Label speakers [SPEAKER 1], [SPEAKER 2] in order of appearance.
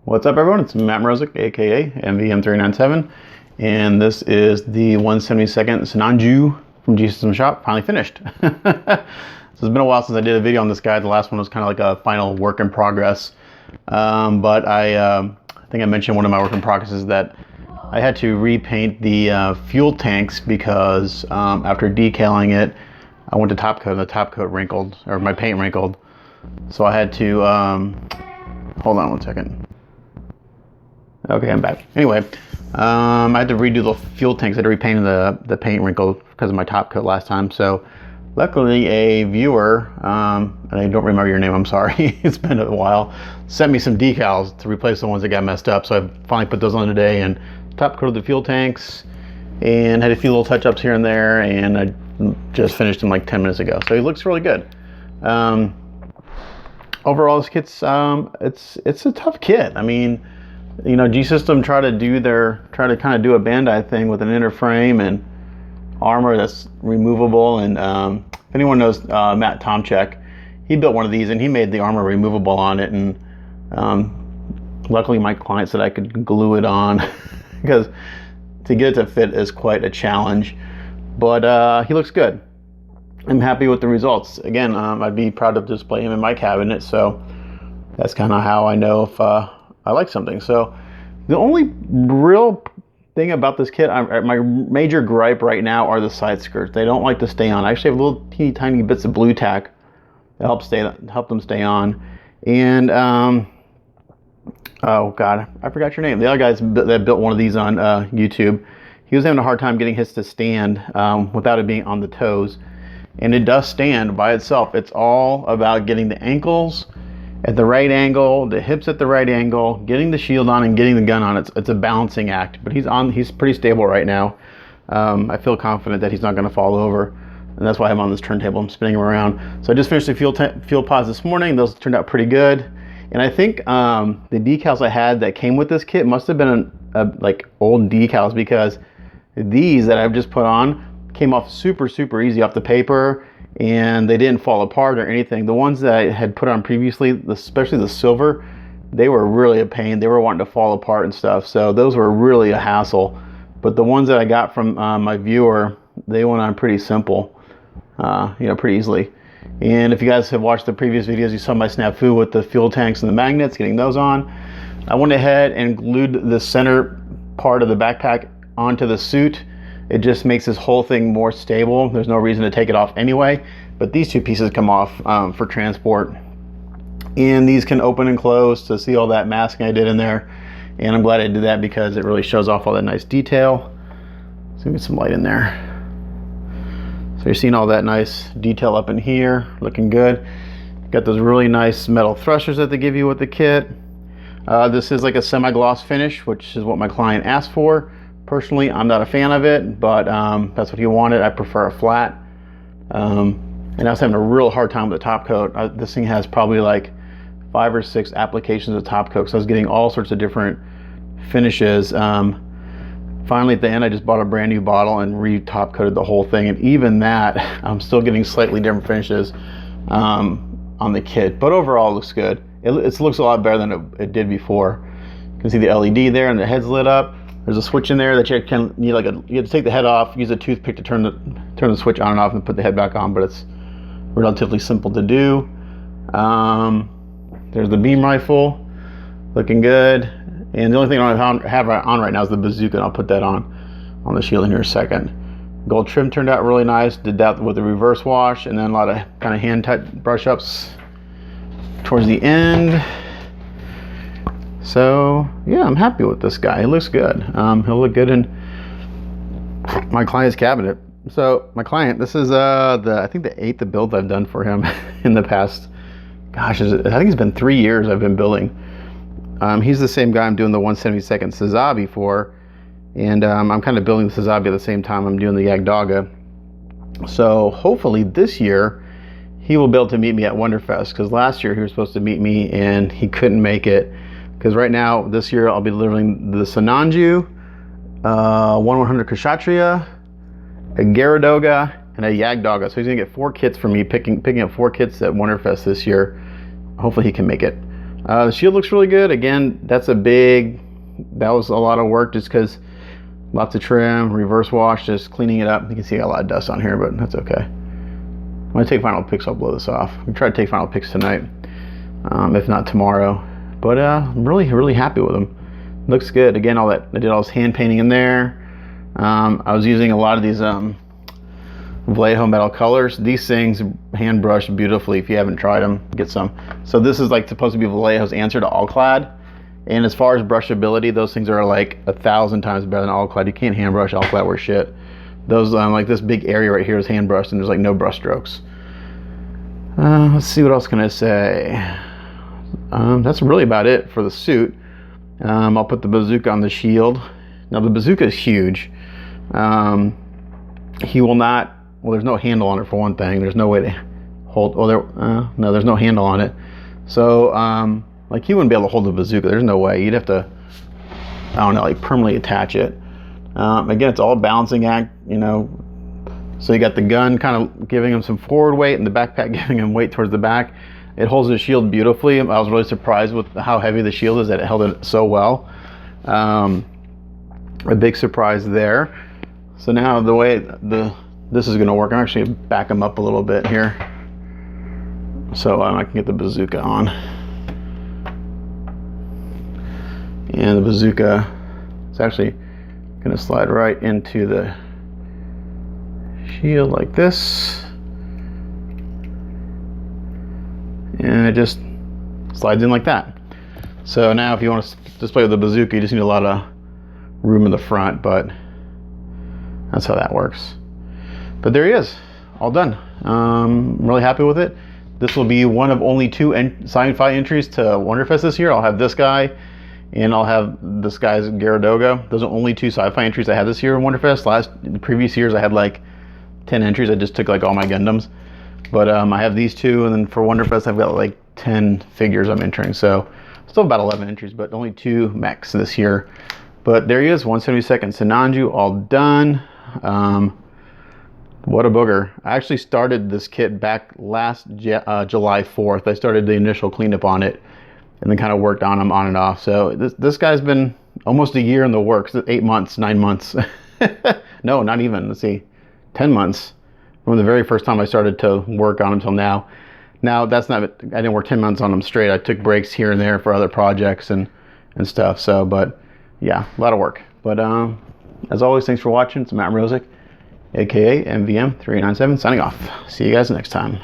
[SPEAKER 1] What's up, everyone? It's Matt Mrozik, aka MVM397, and this is the 172nd Sinanju from G-System Shop, finally finished. So it's been a while since I did a video on this guy. The last one was kind of like a final work in progress, but I think I mentioned one of my work in progresses that I had to repaint the fuel tanks because after decaling it, I went to top coat and the top coat wrinkled, or my paint wrinkled. So I had to, hold on one second. Okay, I'm back. Anyway, I had to redo the fuel tanks. I had to repaint the paint wrinkle because of my top coat last time. So luckily a viewer, and I don't remember your name, I'm sorry, it's been a while, sent me some decals to replace the ones that got messed up. So I finally put those on today and top coated the fuel tanks and had a few little touch-ups here and there, and I just finished them like 10 minutes ago. So he looks really good. Overall, this kit's, it's a tough kit. I mean, you know, G-System try to kind of do a Bandai thing with an inner frame and armor that's removable. And if anyone knows Matt Tomchek, he built one of these and he made the armor removable on it. And luckily my client said I could glue it on because to get it to fit is quite a challenge. But he looks good. I'm happy with the results. Again, I'd be proud to display him in my cabinet. So that's kind of how I know if I like something. So the only real thing about this kit, my major gripe right now are the side skirts. They don't like to stay on. I actually have little teeny tiny bits of blue tack to help them stay on. And oh god, I forgot your name. The other guy that built one of these on YouTube, he was having a hard time getting his to stand without it being on the toes. And it does stand by itself. It's all about getting the ankles at the right angle, the hips at the right angle, getting the shield on and getting the gun on. It's a balancing act, but he's pretty stable right now. I feel confident that he's not gonna fall over, and that's why I'm on this turntable. I'm spinning him around. So I just finished the fuel pods this morning. Those turned out pretty good. And I think the decals I had that came with this kit must have been like old decals, because these that I've just put on came off super easy off the paper, and they didn't fall apart or anything. The ones that I had put on previously, especially the silver, they were really a pain. They were wanting to fall apart and stuff, so those were really a hassle. But the ones that I got from my viewer, they went on pretty simple, you know, pretty easily. And if you guys have watched the previous videos, you saw my snafu with the fuel tanks and the magnets, getting those on. I went ahead and glued the center part of the backpack onto the suit. It just makes this whole thing more stable. There's no reason to take it off anyway, but these two pieces come off for transport. And these can open and close to see all that masking I did in there. And I'm glad I did that because it really shows off all that nice detail. Let's get some light in there. So you're seeing all that nice detail up in here, looking good. Got those really nice metal thrusters that they give you with the kit. This is like a semi-gloss finish, which is what my client asked for. Personally, I'm not a fan of it, but that's what he wanted. I prefer a flat. And I was having a real hard time with the top coat. This thing has probably like 5 or 6 applications of top coat, so I was getting all sorts of different finishes. Finally, at the end, I just bought a brand new bottle and re-top coated the whole thing. And even that, I'm still getting slightly different finishes on the kit. But overall, it looks good. It looks a lot better than it did before. You can see the LED there and the head's lit up. There's a switch in there that you can you have to take the head off, use a toothpick to turn the switch on and off and put the head back on, but it's relatively simple to do. There's the beam rifle, looking good. And the only thing I have on right now is the bazooka, and I'll put that on the shield in here in a second. Gold trim turned out really nice. Did that with the reverse wash, and then a lot of kind of hand tight brush ups towards the end. So yeah, I'm happy with this guy. He looks good. He'll look good in my client's cabinet. So my client, this is I think the 8th build I've done for him in the past. Gosh, I think it's been 3 years I've been building. He's the same guy I'm doing the 172nd Sazabi for, and I'm kind of building the Sazabi at the same time I'm doing the Yagdauga. So hopefully this year he will be able to meet me at Wonderfest, because last year he was supposed to meet me and he couldn't make it. Because right now, this year, I'll be delivering the Sinanju, 1/100 Kshatriya, a Gyaradoga, and a Yagdauga. So he's gonna get 4 kits from me, picking up 4 kits at Wonderfest this year. Hopefully he can make it. The shield looks really good. Again, that was a lot of work just because lots of trim, reverse wash, just cleaning it up. You can see a lot of dust on here, but that's okay. When I take final pics, I'll blow this off. We try to take final pics tonight, if not tomorrow. But I'm really happy with them. Looks good. Again, I did all this hand painting in there. I was using a lot of these Vallejo metal colors. These things hand brush beautifully. If you haven't tried them, get some. So this is like supposed to be Vallejo's answer to All-Clad. And as far as brushability, those things are like 1,000 times better than All-Clad. You can't hand brush All-Clad worth shit. Those like this big area right here is hand brushed, and there's like no brush strokes. Let's see, what else can I say? That's really about it for the suit. I'll put the Bazooka on the shield. Now the Bazooka is huge. He will not. Well, there's no handle on it for one thing. There's no way to hold. Oh, no, there's no handle on it. So like he wouldn't be able to hold the Bazooka. There's no way. You'd have to, I don't know, like permanently attach it. Again, it's all a balancing act, you know. So you got the gun kind of giving him some forward weight and the backpack giving him weight towards the back. It holds the shield beautifully. I was really surprised with how heavy the shield is, that it held it so well. A big surprise there. So now the way this is going to work, I'm actually going to back him up a little bit here so I can get the Bazooka on. And the Bazooka is actually going to slide right into the shield like this, and it just slides in like that. So now if you want to display with the Bazooka, you just need a lot of room in the front, but that's how that works. But there he is, all done. I'm really happy with it. This will be one of only 2 sci-fi entries to Wonderfest this year. I'll have this guy, and I'll have this guy's Gyaradoga. Those are only 2 sci-fi entries I had this year in Wonderfest. The previous years I had like 10 entries. I just took like all my Gundams. But I have these 2, and then for Wonderfest I've got like 10 figures I'm entering. So still about 11 entries, but only 2 mechs this year. But there he is, 172nd Sinanju, all done. What a booger. I actually started this kit back last July 4th. I started the initial cleanup on it and then kind of worked on him on and off. So this guy's been almost a year in the works, 8 months, 9 months. No, not even, let's see, 10 months from the very first time I started to work on him till now. Now that's not, I didn't work 10 months on him straight. I took breaks here and there for other projects and stuff. So, but yeah, a lot of work. But as always, thanks for watching. It's Matt Mrozik, aka MVM397, signing off. See you guys next time.